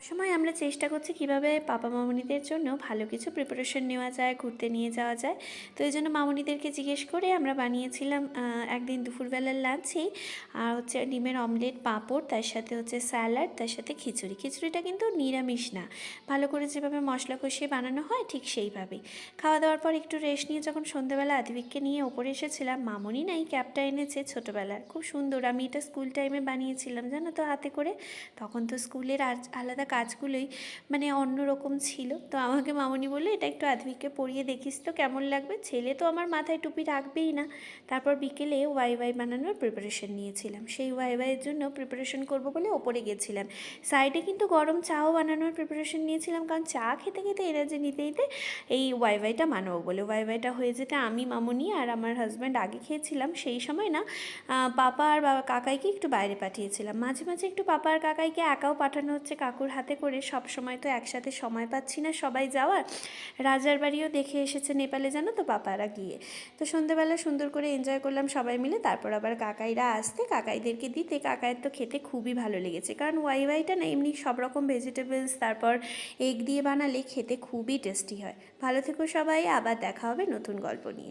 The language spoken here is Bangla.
সময় আমরা চেষ্টা করছি কিভাবে পাপা মামুনিদের জন্য ভালো কিছু প্রিপারেশন নেওয়া যায়, ঘুরতে নিয়ে যাওয়া যায়। তো এই জন্য মামুনিদেরকে জিজ্ঞেস করে আমরা বানিয়েছিলাম একদিন দুপুরবেলার লাঞ্চেই হচ্ছে ডিমের অমলেট, পাঁপড়, তার সাথে হচ্ছে স্যালাড, তার সাথে খিচুড়ি। খিচুড়িটা কিন্তু নিরামিষ না, ভালো করে যেভাবে মশলা কষিয়ে বানানো হয় ঠিক সেইভাবেই। খাওয়া দাওয়ার পর একটু রেস্ট নিয়ে যখন সন্ধ্যেবেলা আদিবিককে নিয়ে ওপরে এসেছিলাম, মামুনি না এই ক্যাপটা এনেছে ছোটোবেলার, খুব সুন্দর। আমি এটা স্কুল টাইমে বানিয়েছিলাম জানো তো, হাতে করে। তখন তো স্কুলের আলাদা কাজগুলোই মানে অন্যরকম ছিল। তো আমাকে মামুনি বললো এটা একটু আধুনিককে পরিয়ে দেখিস তো কেমন লাগবে। ছেলে তো আমার মাথায় টুপি রাখবেই না। তারপর বিকেলে ওয়াই বানানোর প্রিপারেশন নিয়েছিলাম। সেই ওয়াইয়ের জন্য প্রিপারেশন করব বলে ওপরে গেছিলাম। সাইডে কিন্তু গরম চাও বানানোর প্রিপারেশন নিয়েছিলাম, কারণ চা খেতে খেতে এনার্জি নিতে নিতে এই ওয়াইটা বানাবো বলে। ওয়াইটা হয়ে যেতে আমি, মামুনি আর আমার হাজব্যান্ড আগে খেয়েছিলাম। সেই সময় না পাপা আর বাবা কাকাইকে একটু বাইরে পাঠিয়েছিলাম। মাঝে মাঝে একটু পাপা আর কাকাইকে একাও পাঠানো হচ্ছে কাকুর হাতে করে। সব সময় তো একসাথে সময় পাচ্ছি না সবাই যাওয়ার। রাজার বাড়িও দেখে এসেছে নেপালে জানো তো পাপারা গিয়ে। তো সন্ধ্যেবেলা সুন্দর করে এনজয় করলাম সবাই মিলে। তারপর আবার কাকাইরা আসতে কাকাইদেরকে দিতে, কাকাইয়ের তো খেতে খুবই ভালো লেগেছে, কারণ ওয়াইটা না এমনি সব রকম ভেজিটেবলস তারপর এগ দিয়ে বানালে খেতে খুবই টেস্টি হয়। ভালো থেকো সবাই, আবার দেখা হবে নতুন গল্প নিয়ে।